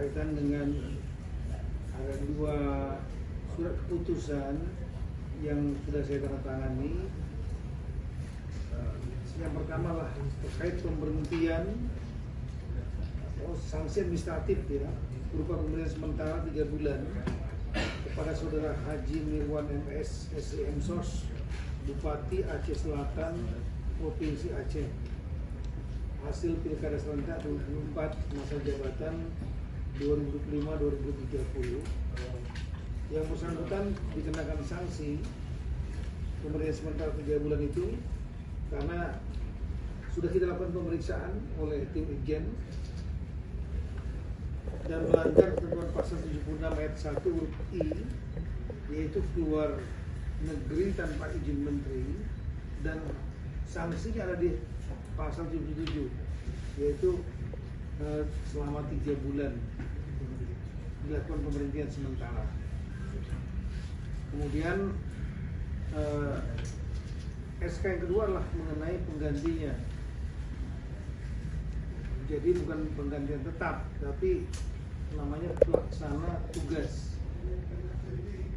berkaitan dengan ada 2 surat keputusan yang sudah saya tanda tangani. Yang pertama lah terkait pemberhentian sanksi administratif ya, berupa pemberhentian sementara 3 bulan kepada Saudara Haji Mirwan MS SEM SOS, Bupati Aceh Selatan, Provinsi Aceh, hasil Pilkada serentak 2024 masa jabatan 2025-2030. Yang bersangkutan dikenakan sanksi pemberhentian sementara 3 bulan itu karena sudah kita lakukan pemeriksaan oleh tim Ijen dan melanggar ketentuan pasal 76 ayat 1 huruf I, yaitu keluar negeri tanpa izin menteri, dan sanksinya ada di pasal 77, yaitu selama 3 bulan dilakukan pemberhentian sementara. Kemudian SK yang kedua adalah mengenai penggantinya. Jadi bukan penggantian tetap, tapi namanya pelaksana tugas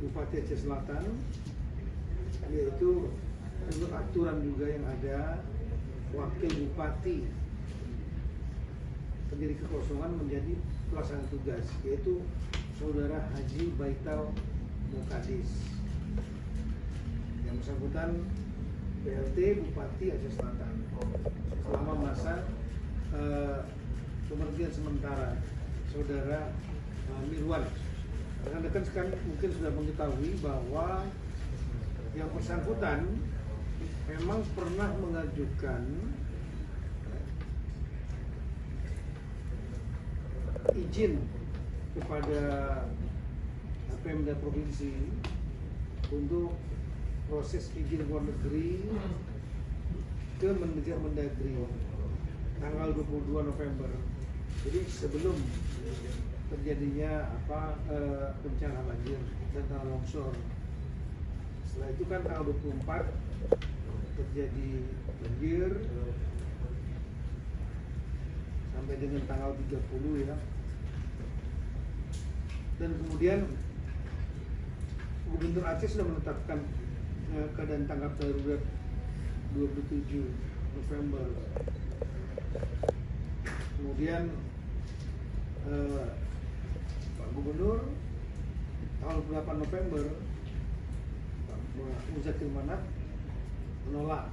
Bupati Aceh Selatan, yaitu menurut aturan juga yang ada, wakil bupati terjadi kekosongan menjadi pelaksana tugas, yaitu Saudara Haji Baital Mukadis. Yang bersangkutan PLT Bupati Aceh Selatan selama masa pemberhentian sementara Saudara Mirwan. Rekan-rekan sekarang mungkin sudah mengetahui bahwa yang bersangkutan memang pernah mengajukan izin kepada Pemda Provinsi untuk proses izin luar negeri ke Mendagri tanggal 22 November. Jadi sebelum terjadinya bencana banjir dan tanah longsor. Setelah itu kan tanggal 24 terjadi banjir sampai dengan tanggal 30 ya. Dan kemudian Gubernur Aceh sudah menetapkan keadaan tanggap darurat 27 November. Kemudian Pak Gubernur tanggal 8 November Pak Muzakir Manaf menolak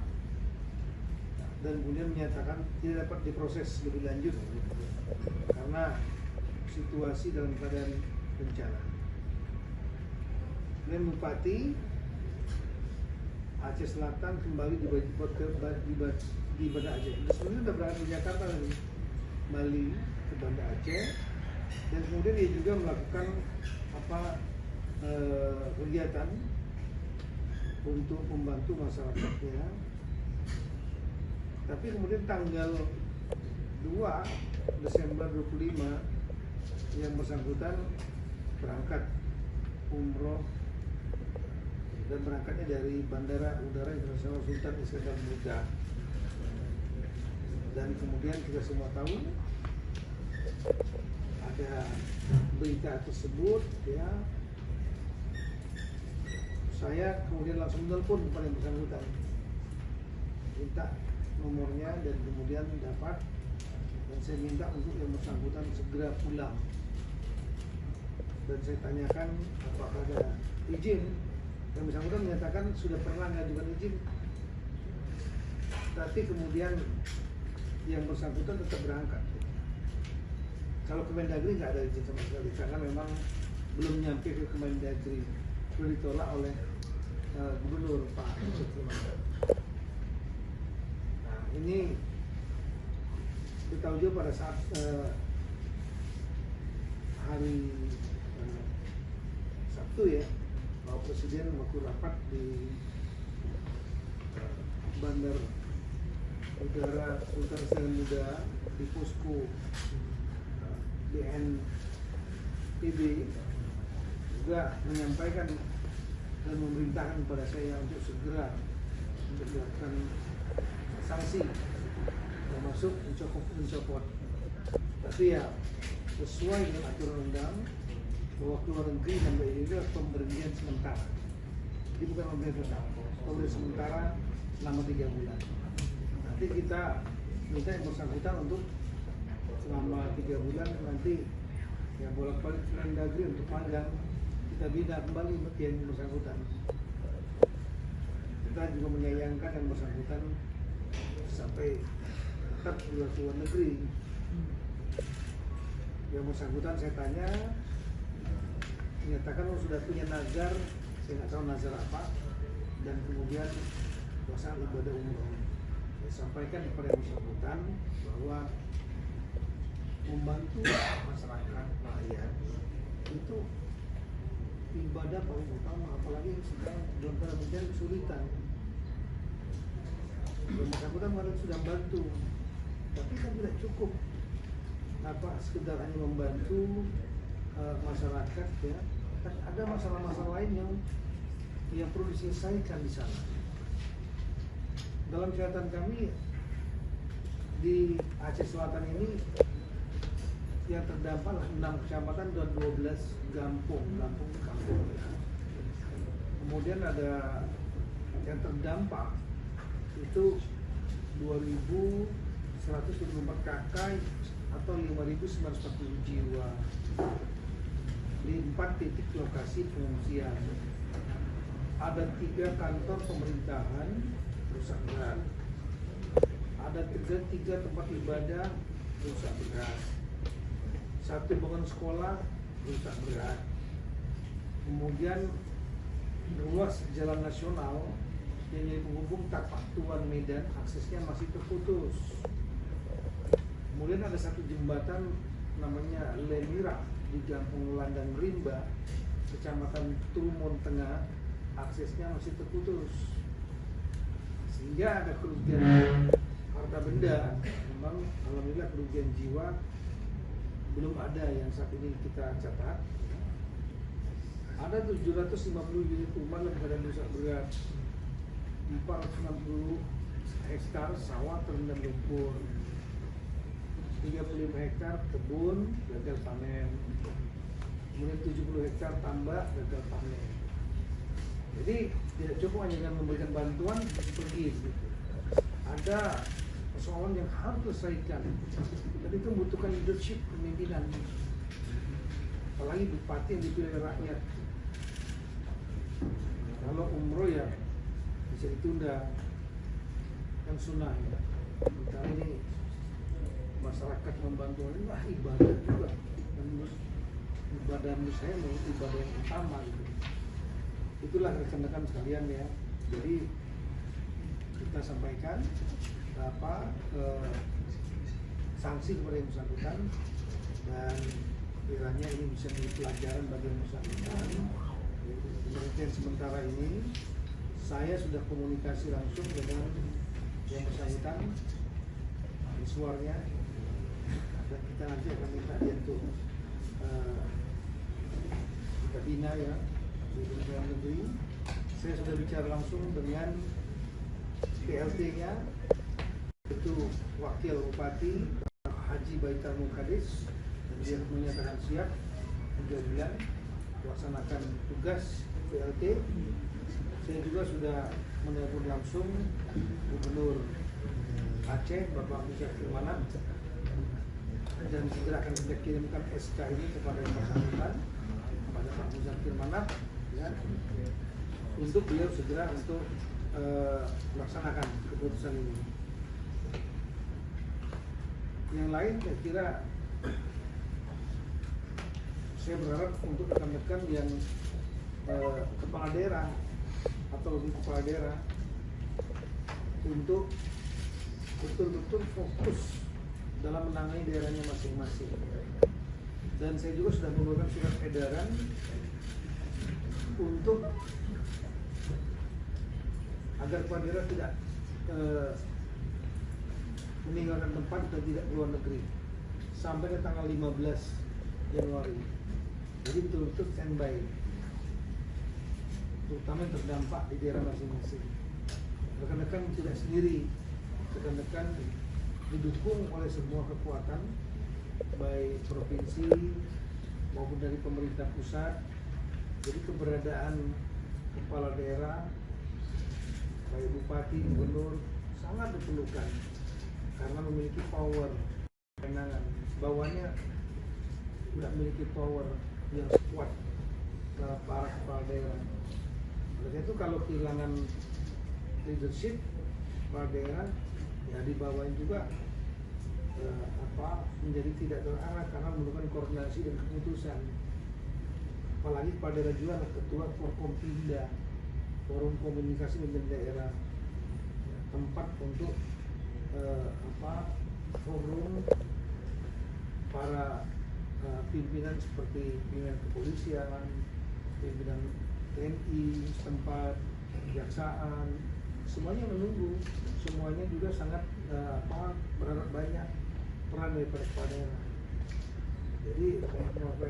dan kemudian menyatakan tidak dapat diproses lebih lanjut karena situasi dalam keadaan bencana. Dan Bupati Aceh Selatan kembali di Banda Aceh. Sebenarnya sudah berangkat ke Jakarta dari Bali ke Banda Aceh, dan kemudian dia juga melakukan kegiatan untuk membantu masyarakatnya. Tapi kemudian tanggal 2 Desember 25 yang bersangkutan berangkat umroh dan berangkatnya dari Bandara Udara Internasional Sultan Iskandar Muda. Dan kemudian kita semua tahu ada berita tersebut ya. Saya kemudian langsung telepon kepada yang bersangkutan, minta nomornya, dan kemudian dapat, dan saya minta untuk yang bersangkutan segera pulang. Dan saya tanyakan apakah ada izin. Yang bersangkutan menyatakan sudah pernah mengajukan izin, tapi kemudian yang bersangkutan tetap berangkat. Kalau ke Mendagri nggak ada izin sama sekali, karena memang belum nyampe ke Mendagri, sudah ditolak oleh Gubernur Pak Muzakir Manaf. Nah, ini kita tahu juga pada saat hari Sabtu ya, Pak Presiden waktu rapat di Bandar Udara Sultan Iskandar Muda di Posko BNPB juga menyampaikan dan memerintahkan kepada saya untuk segera untuk dilakukan sanksi, termasuk mencopot. Tapi ya sesuai dengan aturan undang bahwa keluar negeri dan itu adalah pemberhentian sementara. Jadi bukan pemberhentian tetap, pemberhentian sementara selama 3 bulan. Nanti kita minta yang bersangkutan untuk selama 3 bulan nanti ya bolak-balik ke Mendagri untuk magang, kita bina kembali yang bersangkutan. Kita juga menyayangkan yang bersangkutan sampai tetap keluar negeri. Yang bersangkutan saya tanya, menyatakan sudah punya nazar, saya nggak tahu nazar apa, dan kemudian pelaksanaan ibadah umroh. Saya sampaikan kepada yang bersangkutan bahwa membantu masyarakat rakyat itu ibadah paling utama, apalagi sedang dalam keadaan kesulitan. Yang bersangkutan kemarin sudah bantu, tapi kan tidak cukup. Apa sekedar hanya membantu masyarakat ya? Kan ada masalah-masalah lain yang perlu diselesaikan di sana. Dalam catatan kami di Aceh Selatan ini yang terdampak 6 kecamatan dan 12 kampung. Ya. Kemudian ada yang terdampak itu 2.124 kakak atau 5.940 jiwa di 4 titik lokasi pengungsian. Ada 3 kantor pemerintahan rusak berat. Ada 3 tempat ibadah rusak berat. 1 bangunan sekolah rusak berat. Kemudian ruas jalan nasional yang menghubung Tapak Tuan Medan aksesnya masih terputus. Kemudian ada 1 jembatan namanya Lemira di Kampung Landang Rimba, Kecamatan Tumon Tengah, aksesnya masih terputus. Sehingga ada kerugian harta benda. Memang alhamdulillah kerugian jiwa belum ada yang saat ini kita catat. Ada 750 unit rumah yang keadaan rusak berat, 460 hektar sawah terendam lumpur, 35 hektar kebun gagal panen, kemudian 70 hektar tambak gagal panen. Jadi tidak cukup hanya dengan memberikan bantuan pergi gitu. Ada persoalan yang harus diselesaikan dan itu membutuhkan leadership kepemimpinan, apalagi bupati yang dipilih oleh rakyat. Kalau umroh ya bisa ditunda, kan sunnah ya. Kita ini masyarakat membantu ini ibadah juga, dan ibadah menurut saya ibadah yang utama gitu. Itulah rekan-rekan sekalian ya. Jadi kita sampaikan sanksi kepada yang bersangkutan, dan kiranya ini bisa menjadi pelajaran bagi yang bersangkutan. Pemberhentian sementara ini saya sudah komunikasi langsung dengan yang bersangkutan, suaranya, dan kita nanti akan minta dia untuk kita bina ya di Kementerian Negeri. Saya sudah bicara langsung dengan PLT-nya, itu Wakil Bupati Haji Baitar Mukadis, dan dia menyatakan siap 3 bulan melaksanakan tugas PLT. Saya juga sudah menelepon langsung Gubernur Aceh Bapak Muzakir Manap, dan segera akan kita kirimkan SK ini kepada yang bersangkutan, kepada Pak Muzakir Manap ya, untuk beliau segera untuk melaksanakan keputusan ini. Yang lain saya kira saya berharap untuk rekan-rekan yang kepala daerah atau di kepala daerah untuk betul-betul fokus dalam menangani daerahnya masing-masing. Dan saya juga sudah mengeluarkan surat edaran untuk agar kepala daerah tidak meninggalkan tempat dan tidak keluar negeri sampai ke tanggal 15 Januari. Jadi betul-betul standby, terutama yang terdampak di daerah masing-masing. Rekan-rekan tidak sendiri, rekan-rekan didukung oleh semua kekuatan baik provinsi maupun dari pemerintah pusat. Jadi keberadaan kepala daerah, baik bupati, gubernur sangat diperlukan karena memiliki power kewenangan. Bawahnya tidak memiliki power yang kuat para kepala daerah. Oleh itu kalau kehilangan leadership kepala daerah, ya di bawahnya juga menjadi tidak terarah karena memerlukan koordinasi dan keputusan. Apalagi kepala daerah juga adalah ketua Forkompinda, forum komunikasi dengan daerah, tempat untuk forum para pimpinan seperti pimpinan kepolisian, pimpinan TNI setempat, kejaksaan, semuanya menunggu, semuanya juga sangat berharap banyak peran daripada kepala daerah. Jadi